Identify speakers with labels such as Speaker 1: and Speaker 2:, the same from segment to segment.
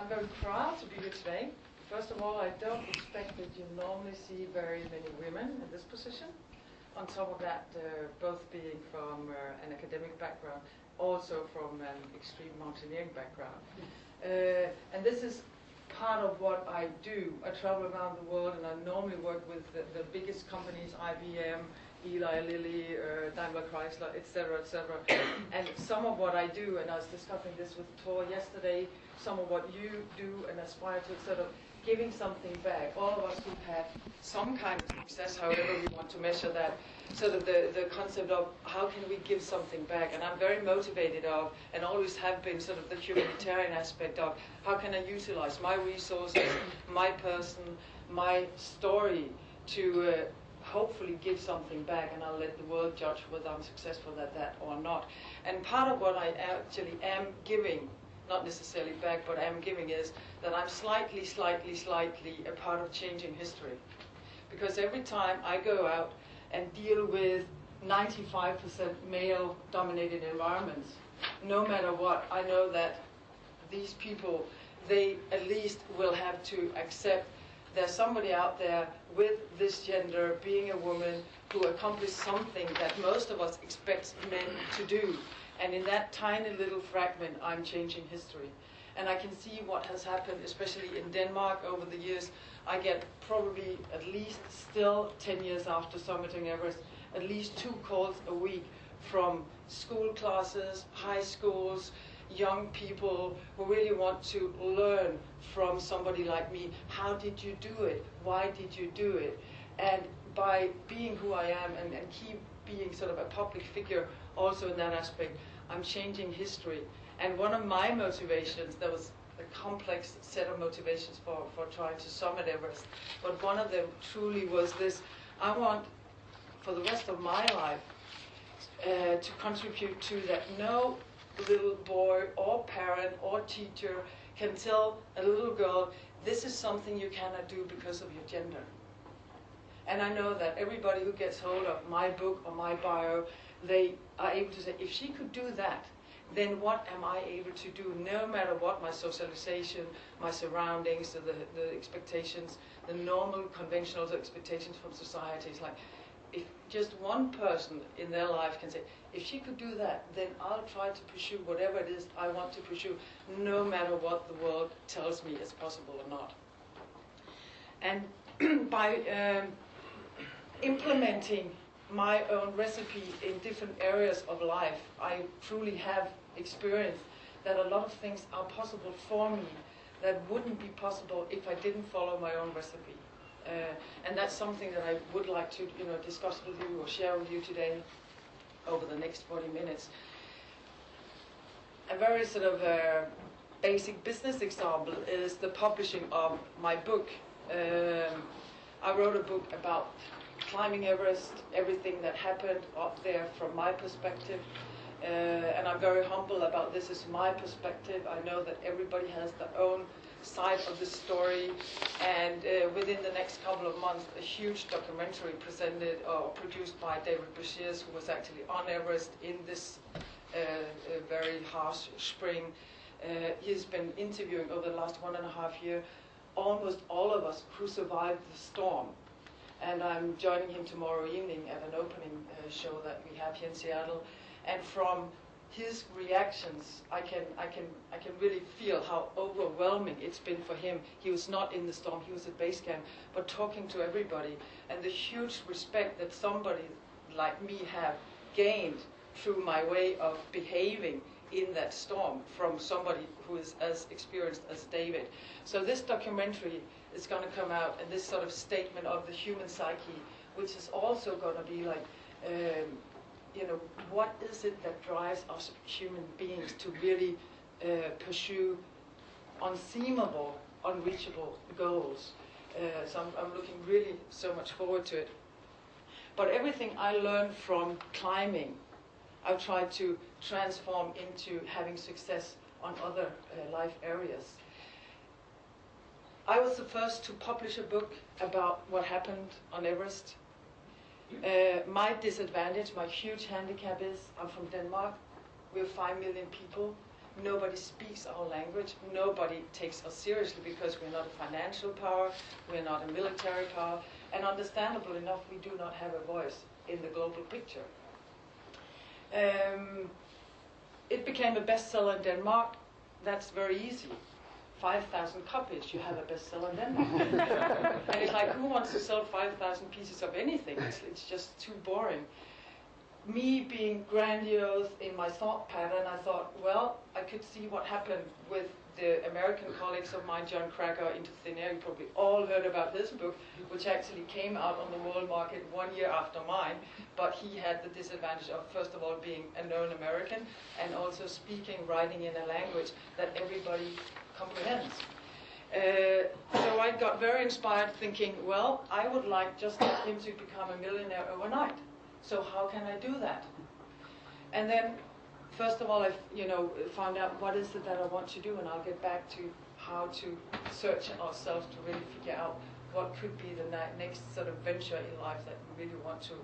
Speaker 1: I'm very proud to be here today. First of all, I don't expect that you normally see very many women in this position. On top of that, both being from an academic background, also from an extreme mountaineering background. And this is part of what I do. I travel around the world and I normally work with the biggest companies, IBM, Eli Lilly, Daimler Chrysler, etc., etc. And some of what I do, and I was discussing this with Tor yesterday, some of what you do and aspire to, sort of giving something back. All of us who have some kind of success, however we want to measure that, sort of the concept of how can we give something back. And I'm very motivated of, and always have been, sort of the humanitarian aspect of how can I utilize my resources, my person, my story to hopefully give something back, and I'll let the world judge whether I'm successful at that or not. And part of what I actually am giving, not necessarily back, but am giving, is that I'm slightly a part of changing history. Because every time I go out and deal with 95% male-dominated environments, no matter what, I know that these people, they at least will have to accept there's somebody out there with this gender, being a woman, who accomplished something that most of us expect men to do. And in that tiny little fragment, I'm changing history. And I can see what has happened, especially in Denmark over the years. I get probably at least still 10 years after summiting Everest, at least 2 calls a week from school classes, high schools, young people who really want to learn from somebody like me. How did you do it? Why did you do it? And by being who I am and keep being sort of a public figure also in that aspect, I'm changing history. And one of my motivations, there was a complex set of motivations for trying to summit Everest, but one of them truly was this: I want for the rest of my life to contribute to that no little boy or parent or teacher can tell a little girl, this is something you cannot do because of your gender. And I know that everybody who gets hold of my book or my bio, they are able to say, if she could do that, then what am I able to do, no matter what my socialization, my surroundings, the expectations, the normal conventional expectations from society. It's like, if just one person in their life can say, if she could do that, then I'll try to pursue whatever it is I want to pursue, no matter what the world tells me is possible or not. And by implementing my own recipe in different areas of life, I truly have experienced that a lot of things are possible for me that wouldn't be possible if I didn't follow my own recipe. And that's something that I would like to, discuss with you or share with you today over the next 40 minutes. A very sort of basic business example is the publishing of my book. I wrote a book about climbing Everest, everything that happened up there from my perspective. And I'm very humble about this is my perspective. I know that everybody has their own side of the story, and within the next couple of months, a huge documentary presented or produced by David Brashears, who was actually on Everest in this very harsh spring. He's been interviewing over the last 1.5 years almost all of us who survived the storm. And I'm joining him tomorrow evening at an opening show that we have here in Seattle. And from his reactions, I can really feel how overwhelming it's been for him. He was not in the storm, he was at base camp, but talking to everybody, and the huge respect that somebody like me have gained through my way of behaving in that storm from somebody who is as experienced as David. So this documentary is going to come out, and this sort of statement of the human psyche, which is also going to be like, what is it that drives us human beings to really pursue unseemable, unreachable goals? So I'm looking really so much forward to it. But everything I learned from climbing, I've tried to transform into having success on other life areas. I was the first to publish a book about what happened on Everest. My disadvantage, my huge handicap is I'm from Denmark. We're 5 million people. Nobody speaks our language. Nobody takes us seriously because we're not a financial power, we're not a military power, and understandable enough, we do not have a voice in the global picture. It became a bestseller in Denmark. That's very easy. 5,000 copies, you have a bestseller in Denmark. And it's like, who wants to sell 5,000 pieces of anything? It's just too boring. Me being grandiose in my thought pattern, I thought, well, I could see what happened with the American colleagues of mine, John Cracker, Into Thin Air. You probably all heard about his book, which actually came out on the world market 1 year after mine. But he had the disadvantage of, first of all, being a known American, and also speaking, writing in a language that everybody comprehends. So I got very inspired, thinking, well, I would like just like him to become a millionaire overnight. So how can I do that? And then, first of all, I found out what is it that I want to do, and I'll get back to how to search ourselves to really figure out what could be the next sort of venture in life that we really want to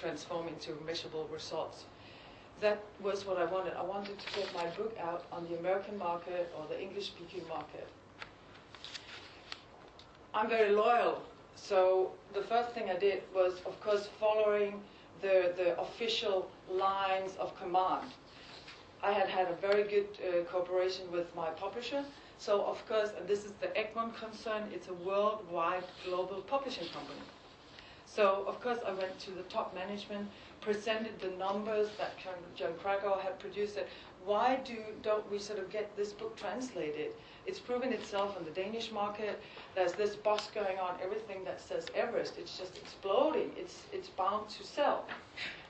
Speaker 1: transform into measurable results. That was what I wanted. I wanted to get my book out on the American market or the English-speaking market. I'm very loyal. So the first thing I did was, of course, following the official lines of command. I had a very good cooperation with my publisher. So, of course, and this is the Egmont concern, it's a worldwide global publishing company. So, of course, I went to the top management, presented the numbers that John Cracker had produced, said, why don't we sort of get this book translated? It's proven itself in the Danish market. There's this buzz going on, everything that says Everest, it's just exploding. It's bound to sell.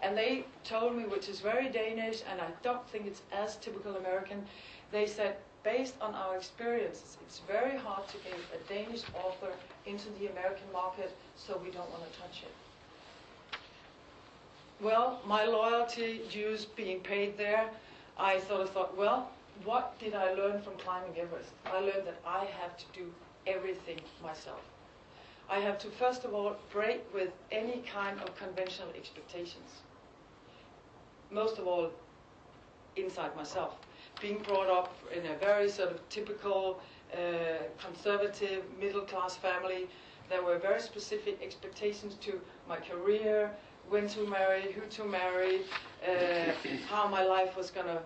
Speaker 1: And they told me, which is very Danish, and I don't think it's as typical American, they said, based on our experiences, it's very hard to get a Danish author into the American market, so we don't want to touch it. Well, my loyalty dues being paid there, I sort of thought, well, what did I learn from climbing Everest? I learned that I have to do everything myself. I have to, first of all, break with any kind of conventional expectations. Most of all, inside myself. Being brought up in a very sort of typical, conservative, middle-class family, there were very specific expectations to my career, when to marry, who to marry, how my life was going to.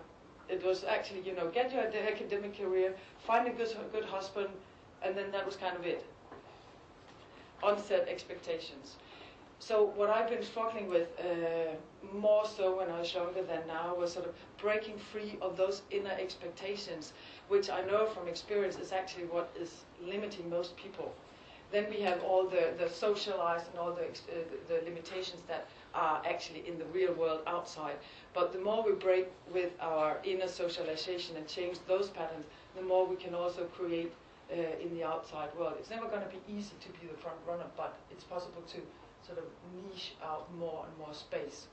Speaker 1: It was actually, get your academic career, find a good husband, and then that was kind of it. Unset expectations. So what I've been struggling with, more so when I was younger than now, was sort of breaking free of those inner expectations, which I know from experience is actually what is limiting most people. Then we have all the socialized and all the limitations that are actually in the real world outside. But the more we break with our inner socialization and change those patterns, the more we can also create in the outside world. It's never going to be easy to be the front runner, but it's possible to sort of niche out more and more space.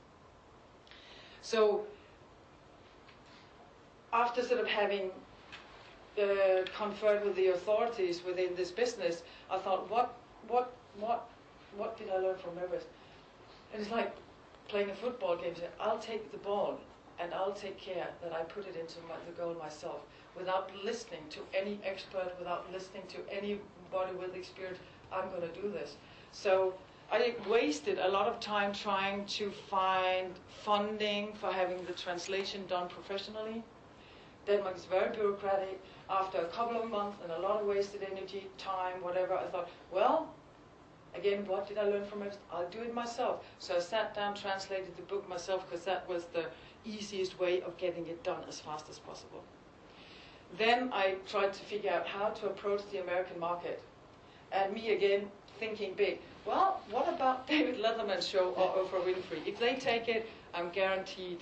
Speaker 1: So after sort of having conferred with the authorities within this business, I thought, what did I learn from Everest? And it's like playing a football game. I'll take the ball and I'll take care that I put it into the goal myself, without listening to any expert, without listening to anybody with experience. I'm going to do this. So I wasted a lot of time trying to find funding for having the translation done professionally. Denmark is very bureaucratic. After a couple of months and a lot of wasted energy, time, whatever, I thought, well, again, what did I learn from it? I'll do it myself. So I sat down, translated the book myself, because that was the easiest way of getting it done as fast as possible. Then I tried to figure out how to approach the American market. And me again, thinking big. Well, what about David Letterman's show or Oprah Winfrey? If they take it, I'm guaranteed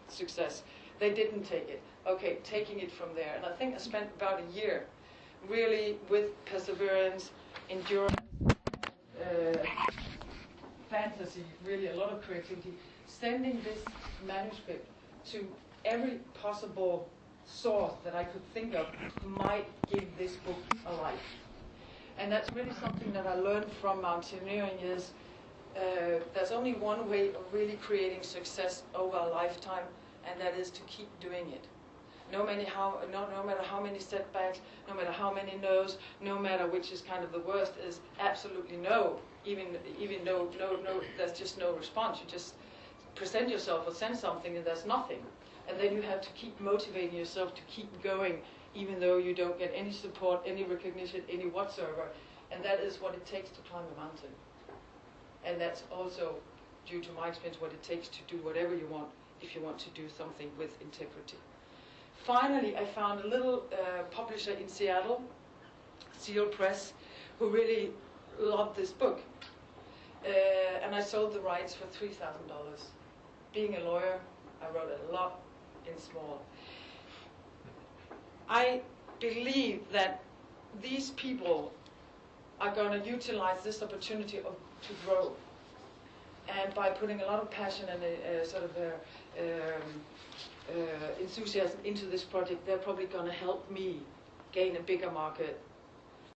Speaker 1: success. They didn't take it. Okay, taking it from there. And I think I spent about a year really with perseverance, endurance, fantasy, really a lot of creativity, sending this manuscript to every possible source that I could think of might give this book a life. And that's really something that I learned from mountaineering is there's only one way of really creating success over a lifetime, and that is to keep doing it. No matter how many setbacks, no matter how many no's, no matter which is kind of the worst, is absolutely no. Even though no, there's just no response. You just present yourself or send something and there's nothing. And then you have to keep motivating yourself to keep going, even though you don't get any support, any recognition, any whatsoever. And that is what it takes to climb a mountain. And that's also, due to my experience, what it takes to do whatever you want if you want to do something with integrity. Finally, I found a little publisher in Seattle, Seal Press, who really loved this book. And I sold the rights for $3,000. Being a lawyer, I wrote a lot in small. I believe that these people are going to utilize this opportunity to grow. And by putting a lot of passion and a sort of enthusiasm into this project, they're probably going to help me gain a bigger market